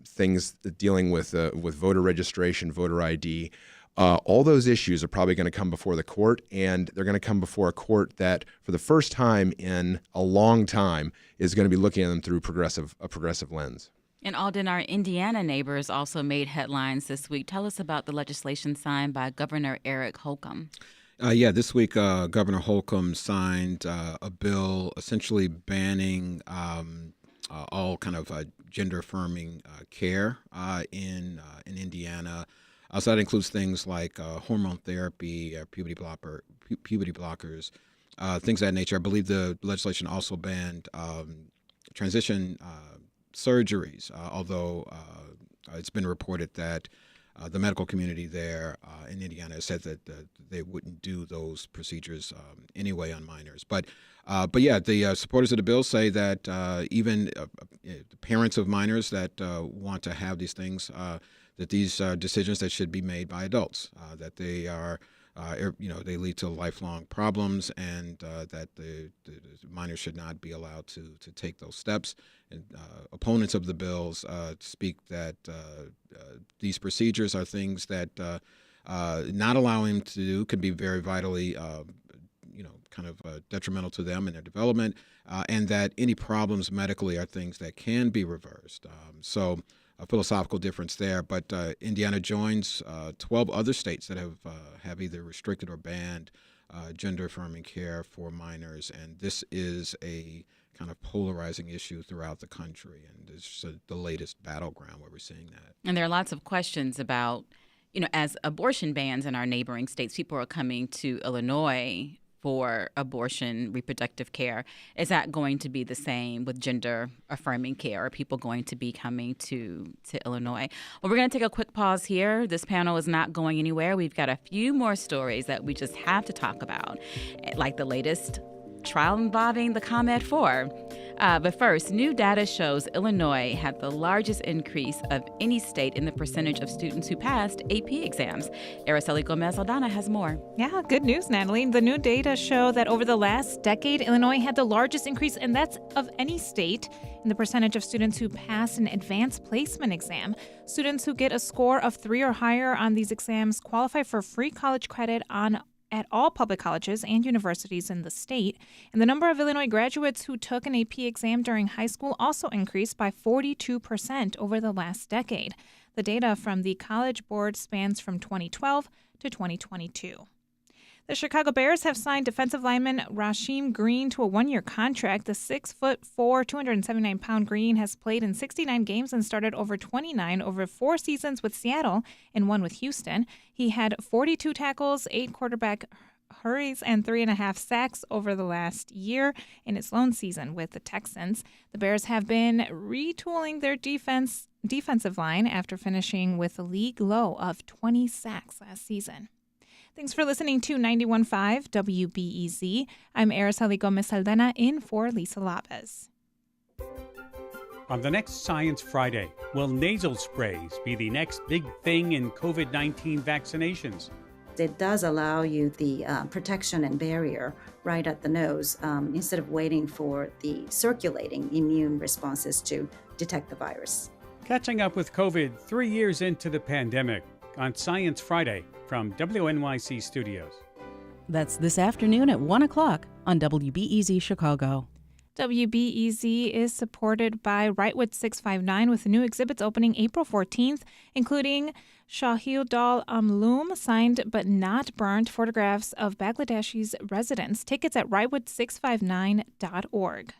things dealing with voter registration, voter ID. All those issues are probably going to come before the court, and they're going to come before a court that, for the first time in a long time, is going to be looking at them through a progressive lens. And Alden, our Indiana neighbors also made headlines this week. Tell us about the legislation signed by Governor Eric Holcomb. This week, Governor Holcomb signed a bill essentially banning all kind of gender-affirming care in Indiana. So that includes things like hormone therapy, puberty blockers, things of that nature. I believe the legislation also banned transition surgeries, although it's been reported that the medical community there in Indiana said that they wouldn't do those procedures anyway on minors. But the supporters of the bill say that even the parents of minors that want to have these things, that these decisions that should be made by adults, that they are, they lead to lifelong problems, and that the minors should not be allowed to take those steps. And opponents of the bills speak that these procedures are things that not allowing them to do could be very vitally, detrimental to them and their development, and that any problems medically are things that can be reversed. So a philosophical difference there, but Indiana joins 12 other states that have either restricted or banned gender-affirming care for minors, and this is a kind of polarizing issue throughout the country, and it's the latest battleground where we're seeing that. And there are lots of questions about, as abortion bans in our neighboring states, people are coming to Illinois for abortion, reproductive care. Is that going to be the same with gender-affirming care? Are people going to be coming to Illinois? Well, we're going to take a quick pause here. This panel is not going anywhere. We've got a few more stories that we just have to talk about, like the latest trial involving the ComEd 4. But first, new data shows Illinois had the largest increase of any state in the percentage of students who passed AP exams. Araceli Gomez-Aldana has more. Yeah, good news, Natalie. The new data show that over the last decade, Illinois had the largest increase, and that's of any state, in the percentage of students who pass an advanced placement exam. Students who get a score of 3 or higher on these exams qualify for free college credit at all public colleges and universities in the state. And the number of Illinois graduates who took an AP exam during high school also increased by 42% over the last decade. The data from the College Board spans from 2012 to 2022. The Chicago Bears have signed defensive lineman Rasheem Green to a 1-year contract. The 6'4", 279-pound Green has played in 69 games and started over 29 over 4 seasons with Seattle and 1 with Houston. He had 42 tackles, 8 quarterback hurries, and 3.5 sacks over the last year in its lone season with the Texans. The Bears have been retooling their defensive line after finishing with a league low of 20 sacks last season. Thanks for listening to 91.5 WBEZ. I'm Araceli Gomez-Aldana in for Lisa Lopez. On the next Science Friday, will nasal sprays be the next big thing in COVID-19 vaccinations? It does allow you the protection and barrier right at the nose instead of waiting for the circulating immune responses to detect the virus. Catching up with COVID 3 years into the pandemic on Science Friday from WNYC Studios. That's this afternoon at 1 o'clock on WBEZ Chicago. WBEZ is supported by Rightwood 659 with new exhibits opening April 14th, including Shahid Al-Amloom, signed but not burnt photographs of Bangladeshi's residents. Tickets at rightwood659.org.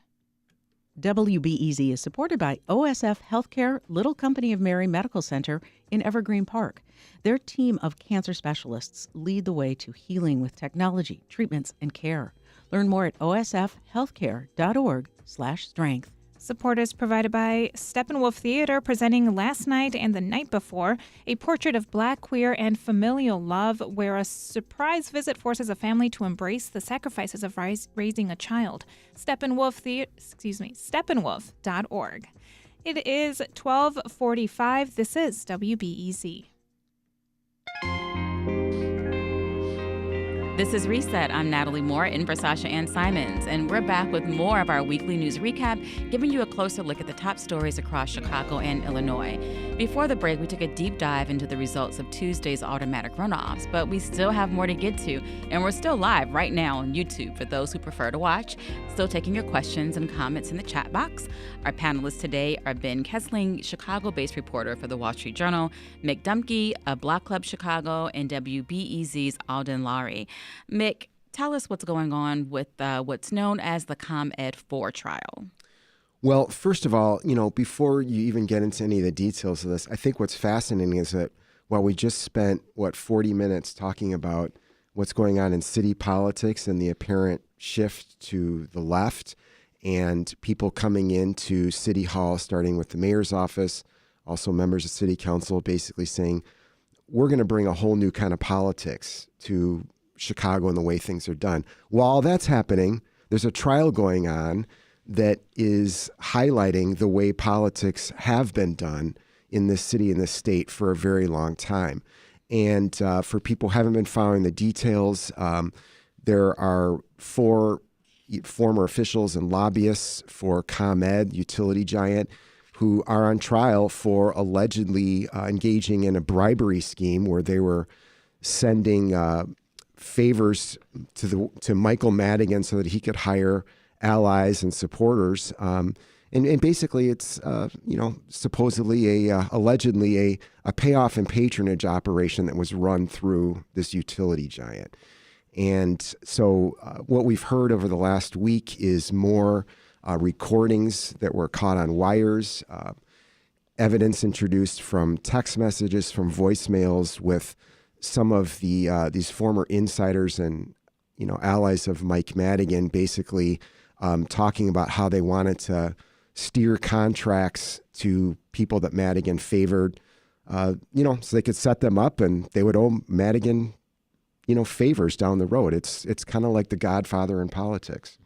WBEZ is supported by OSF Healthcare Little Company of Mary Medical Center in Evergreen Park. Their team of cancer specialists lead the way to healing with technology, treatments, and care. Learn more at osfhealthcare.org/strength. Support is provided by Steppenwolf Theater, presenting Last Night and the Night Before, a portrait of Black, queer, and familial love, where a surprise visit forces a family to embrace the sacrifices of raising a child. Steppenwolf.org. It is 12:45. This is WBEZ. This is Reset. I'm Natalie Moore in for Sasha-Ann Simons, and we're back with more of our weekly news recap, giving you a closer look at the top stories across Chicago and Illinois. Before the break, we took a deep dive into the results of Tuesday's automatic runoffs, but we still have more to get to, and we're still live right now on YouTube for those who prefer to watch. Still taking your questions and comments in the chat box. Our panelists today are Ben Kesling, Chicago-based reporter for the Wall Street Journal, Mick Dumke of Block Club Chicago, and WBEZ's Alden Loury. Mick, tell us what's going on with what's known as the ComEd 4 trial. Well, first of all, before you even get into any of the details of this, I think what's fascinating is that while we just spent, 40 minutes talking about what's going on in city politics and the apparent shift to the left and people coming into City Hall, starting with the mayor's office, also members of City Council, basically saying, we're going to bring a whole new kind of politics to Chicago and the way things are done. While that's happening, there's a trial going on that is highlighting the way politics have been done in this city and this state for a very long time. And for people who haven't been following the details, there are 4 former officials and lobbyists for ComEd, utility giant, who are on trial for allegedly engaging in a bribery scheme where they were sending favors to Michael Madigan so that he could hire allies and supporters. And basically it's, supposedly allegedly a payoff and patronage operation that was run through this utility giant. And so what we've heard over the last week is more recordings that were caught on wires, evidence introduced from text messages, from voicemails with some of the these former insiders and allies of Mike Madigan, basically talking about how they wanted to steer contracts to people that Madigan favored, so they could set them up and they would owe Madigan, favors down the road. It's kind of like the Godfather in politics.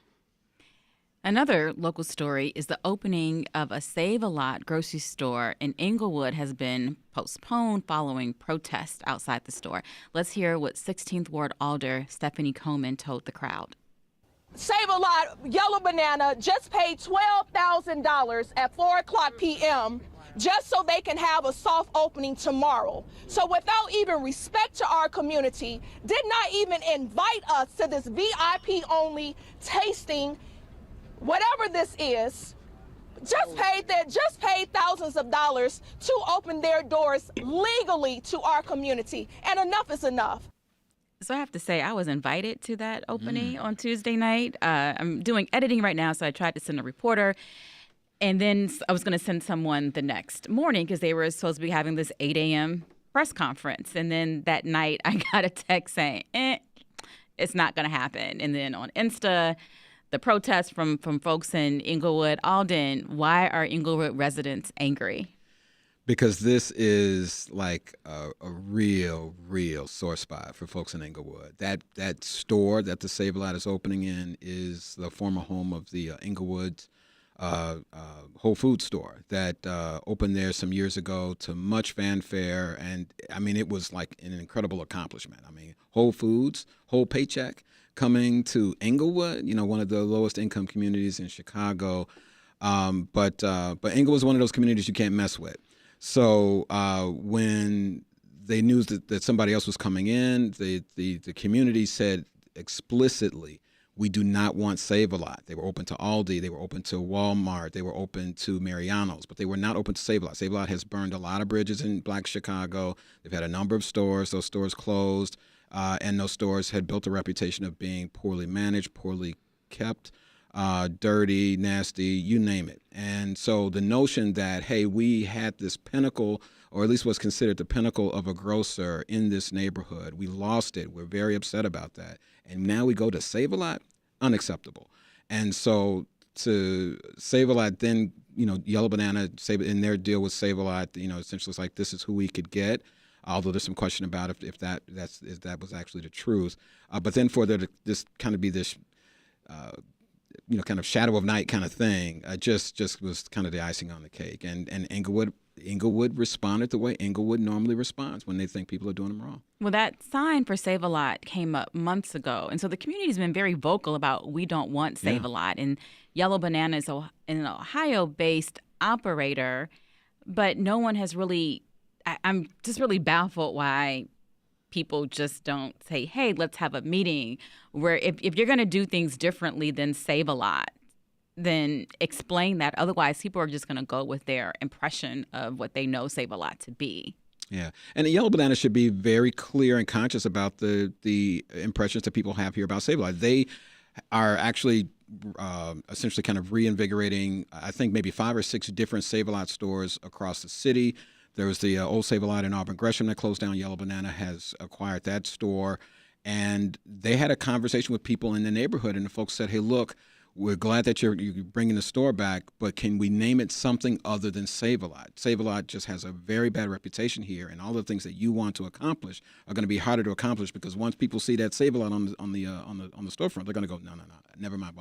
Another local story is the opening of a Save-A-Lot grocery store in Inglewood has been postponed following protests outside the store. Let's hear what 16th Ward Alder Stephanie Coleman told the crowd. Save-A-Lot Yellow Banana just paid $12,000 at 4:00 p.m. just so they can have a soft opening tomorrow. So without even respect to our community, did not even invite us to this VIP-only tasting, whatever this is, just paid thousands of dollars to open their doors legally to our community. And enough is enough. So I have to say, I was invited to that opening on Tuesday night. I'm doing editing right now, so I tried to send a reporter. And then I was going to send someone the next morning because they were supposed to be having this 8 a.m. press conference. And then that night, I got a text saying, it's not going to happen. And then on Insta, the protests from folks in Inglewood. Alden, why are Inglewood residents angry? Because this is like a real sore spot for folks in Inglewood. That store that the Save-A-Lot is opening in is the former home of the Inglewood Whole Foods store that opened there some years ago to much fanfare. And, I mean, it was like an incredible accomplishment. I mean, Whole Foods, whole paycheck, coming to Inglewood, one of the lowest income communities in Chicago. But Inglewood is one of those communities you can't mess with. So when they knew that somebody else was coming in, the community said explicitly, we do not want Save-A-Lot. They were open to Aldi, they were open to Walmart, they were open to Mariano's, but they were not open to Save-A-Lot. Save-A-Lot has burned a lot of bridges in Black Chicago. They've had a number of stores. Those stores closed, and those stores had built a reputation of being poorly managed, poorly kept. dirty, nasty, you name it. And so the notion that, hey, we had this pinnacle, or at least what's considered the pinnacle of a grocer in this neighborhood, we lost it. We're very upset about that. And now we go to Save-A-Lot? Unacceptable. And so to Save-A-Lot, then, Yellow Banana, in their deal with Save-A-Lot, essentially it's like, this is who we could get. Although there's some question about if that was actually the truth. But then for there to this kind of be this, kind of shadow of night kind of thing, just was kind of the icing on the cake. And Inglewood responded the way Inglewood normally responds when they think people are doing them wrong. Well, that sign for Save-A-Lot came up months ago. And so the community's been very vocal about we don't want Save-A-Lot. And Yellow Banana is an Ohio-based operator, but no one has really... I'm just really baffled why people just don't say, hey, let's have a meeting where if you're going to do things differently than Save-A-Lot, then explain that. Otherwise, people are just going to go with their impression of what they know Save-A-Lot to be. Yeah. And the Yellow Banana should be very clear and conscious about the impressions that people have here about Save-A-Lot. They are actually essentially kind of reinvigorating, I think, maybe 5 or 6 different Save-A-Lot stores across the city. There was the old Save-A-Lot in Auburn Gresham that closed down. Yellow Banana has acquired that store. And they had a conversation with people in the neighborhood, and the folks said, hey, look, we're glad that you're bringing the store back, but can we name it something other than Save-A-Lot? Save-A-Lot just has a very bad reputation here, and all the things that you want to accomplish are going to be harder to accomplish because once people see that Save-A-Lot on the storefront, they're going to go, no, never mind.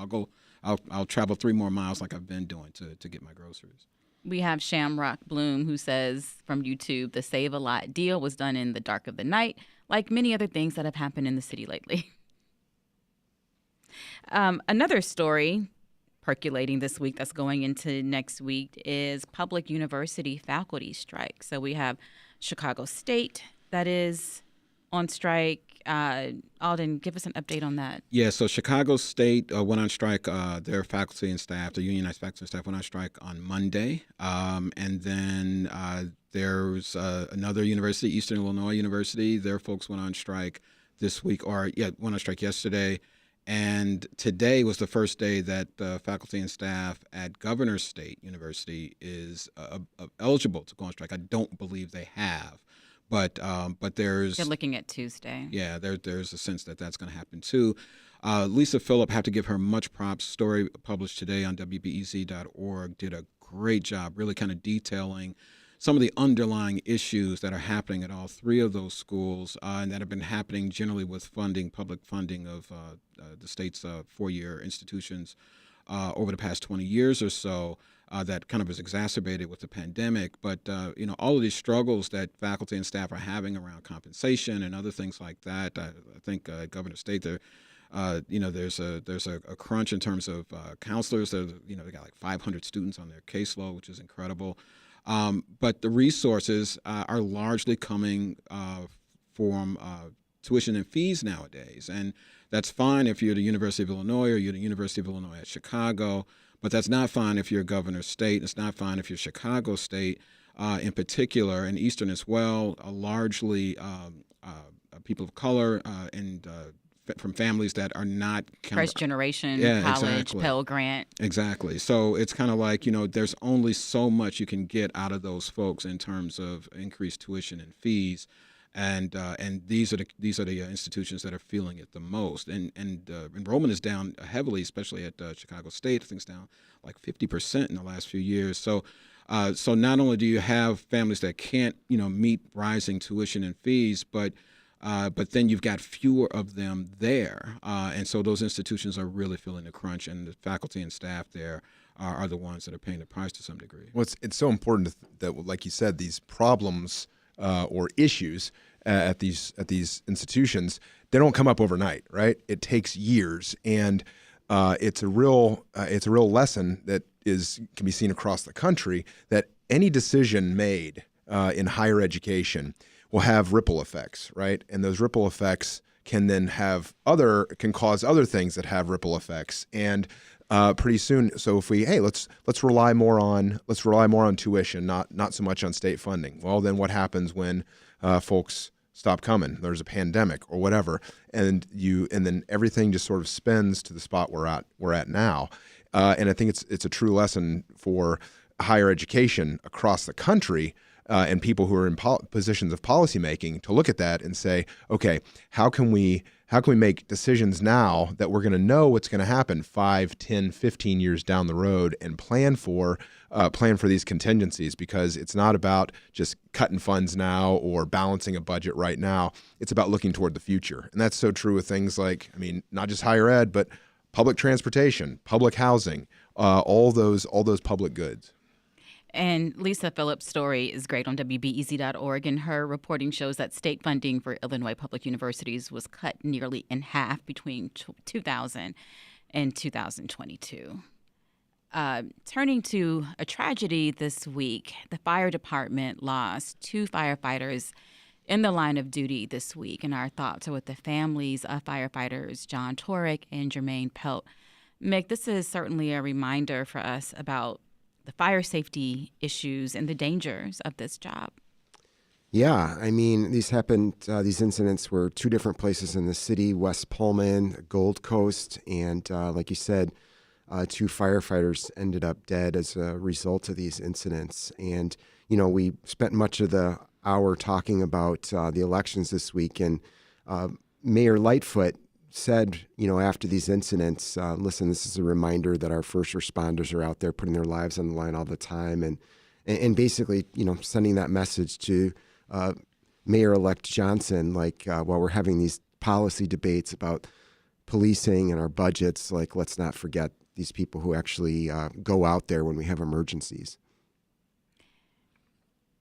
I'll travel 3 more miles like I've been doing to get my groceries. We have Shamrock Bloom, who says from YouTube, the Save-A-Lot deal was done in the dark of the night, like many other things that have happened in the city lately. Another story percolating this week that's going into next week is public university faculty strike. So we have Chicago State that is on strike. Alden, give us an update on that. Yeah, so Chicago State went on strike. Their faculty and staff, the unionized faculty and staff, went on strike on Monday. And then there's another university, Eastern Illinois University. Their folks went on strike this week, went on strike yesterday. And today was the first day that faculty and staff at Governor State University is eligible to go on strike. I don't believe they have. But there's... They're looking at Tuesday. Yeah, there's a sense that that's going to happen, too. Lisa Phillip, have to give her much props. Story published today on WBEZ.org did a great job really kind of detailing some of the underlying issues that are happening at all 3 of those schools and that have been happening generally with public funding of the state's 4-year institutions over the past 20 years or so. That kind of is exacerbated with the pandemic. But, all of these struggles that faculty and staff are having around compensation and other things like that, I think at Governor State, there's a crunch in terms of counselors. They got like 500 students on their caseload, which is incredible. But the resources are largely coming from tuition and fees nowadays. And that's fine if you're the University of Illinois or you're the University of Illinois at Chicago. But that's not fine if you're Governor State. It's not fine if you're Chicago State in particular, and Eastern as well, largely people of color and from families that are not... First generation, college, exactly. Pell Grant. Exactly. So it's kind of like, there's only so much you can get out of those folks in terms of increased tuition and fees. And these are the institutions that are feeling it the most. And enrollment is down heavily, especially at Chicago State. I think it's down like 50% in the last few years. So not only do you have families that can't meet rising tuition and fees, but then you've got fewer of them there. And so those institutions are really feeling the crunch, and the faculty and staff there are the ones that are paying the price to some degree. Well, it's so important that, like you said, these problems or issues at these institutions, they don't come up overnight, right? It takes years, and it's a real lesson that can be seen across the country that any decision made in higher education will have ripple effects, right? And those ripple effects can then can cause other things that have ripple effects, and pretty soon. So if let's rely more on tuition, not so much on state funding. Well, then what happens when folks stop coming. There's a pandemic or whatever, and then everything just sort of spins to the spot we're at now. And I think it's a true lesson for higher education across the country and people who are in positions of policymaking to look at that and say, okay, how can we make decisions now that we're going to know what's going to happen 5, 10, 15 years down the road and plan for these contingencies, because it's not about just cutting funds now or balancing a budget right now. It's about looking toward the future. And that's so true with things like, not just higher ed, but public transportation, public housing, all those public goods. And Lisa Phillips' story is great on WBEZ.org, and her reporting shows that state funding for Illinois public universities was cut nearly in half between 2000 and 2022. Turning to a tragedy this week, the fire department lost 2 firefighters in the line of duty this week, and our thoughts are with the families of firefighters John Torek and Jermaine Pelt. Mick, this is certainly a reminder for us about the fire safety issues and the dangers of this job. Yeah, these happened, these incidents were 2 different places in the city, West Pullman, Gold Coast, and like you said, 2 firefighters ended up dead as a result of these incidents. And, we spent much of the hour talking about the elections this week, and Mayor Lightfoot said, after these incidents, listen, this is a reminder that our first responders are out there putting their lives on the line all the time, and basically, sending that message to Mayor-elect Johnson, while we're having these policy debates about policing and our budgets, let's not forget these people who actually go out there when we have emergencies.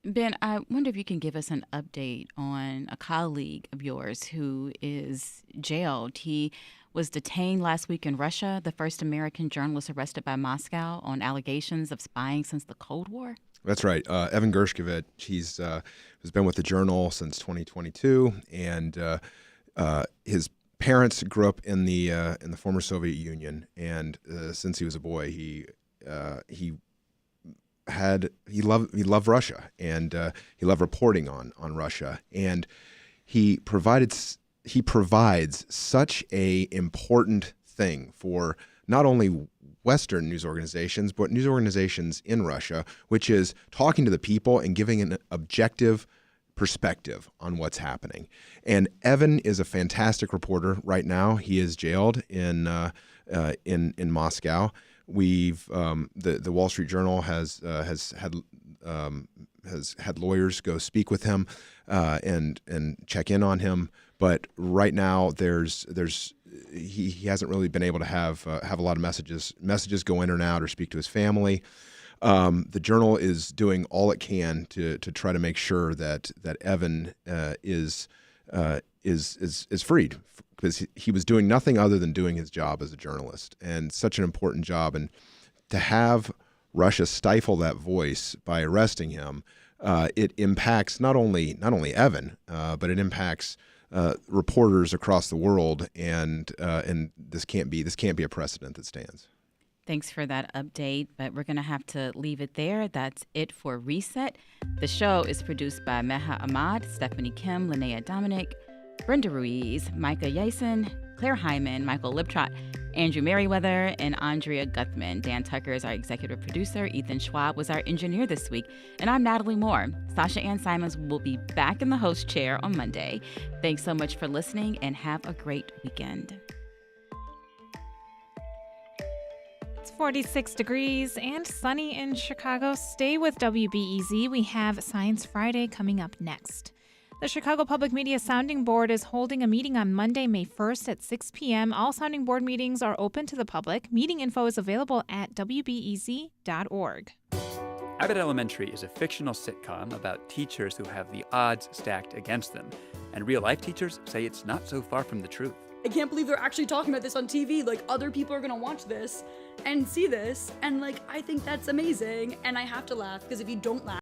Ben, I wonder if you can give us an update on a colleague of yours who is jailed. He was detained last week in Russia, the first American journalist arrested by Moscow on allegations of spying since the Cold War. That's right. Evan Gershkovich, he's been with the Journal since 2022, and his parents grew up in the former Soviet Union, and since he was a boy, he loved Russia, and he loved reporting on Russia, and he provides such a important thing for not only Western news organizations, but news organizations in Russia, which is talking to the people and giving an objective perspective on what's happening. And Evan is a fantastic reporter right now. He is jailed in Moscow. We've the Wall Street Journal has had lawyers go speak with him and check in on him. But right now, he hasn't really been able to have a lot of messages go in and out or speak to his family. The Journal is doing all it can to try to make sure that Evan is freed, because he was doing nothing other than doing his job as a journalist, and such an important job. And to have Russia stifle that voice by arresting him, it impacts not only Evan, but it impacts reporters across the world, and this can't be a precedent that stands. Thanks for that update, but we're going to have to leave it there. That's it for Reset. The show is produced by Meha Ahmad, Stephanie Kim, Linnea Dominic, Brenda Ruiz, Micah Yason, Claire Hyman, Michael Liptrot, Andrew Merriweather, and Andrea Guthman. Dan Tucker is our executive producer. Ethan Schwab was our engineer this week. And I'm Natalie Moore. Sasha-Ann Simons will be back in the host chair on Monday. Thanks so much for listening, and have a great weekend. It's 46 degrees and sunny in Chicago. Stay with WBEZ. We have Science Friday coming up next. The Chicago Public Media Sounding Board is holding a meeting on Monday, May 1st at 6 p.m. All Sounding Board meetings are open to the public. Meeting info is available at WBEZ.org. Abbott Elementary is a fictional sitcom about teachers who have the odds stacked against them. And real-life teachers say it's not so far from the truth. I can't believe they're actually talking about this on TV. Other people are gonna watch this and see this, and I think that's amazing, and I have to laugh, because if you don't laugh,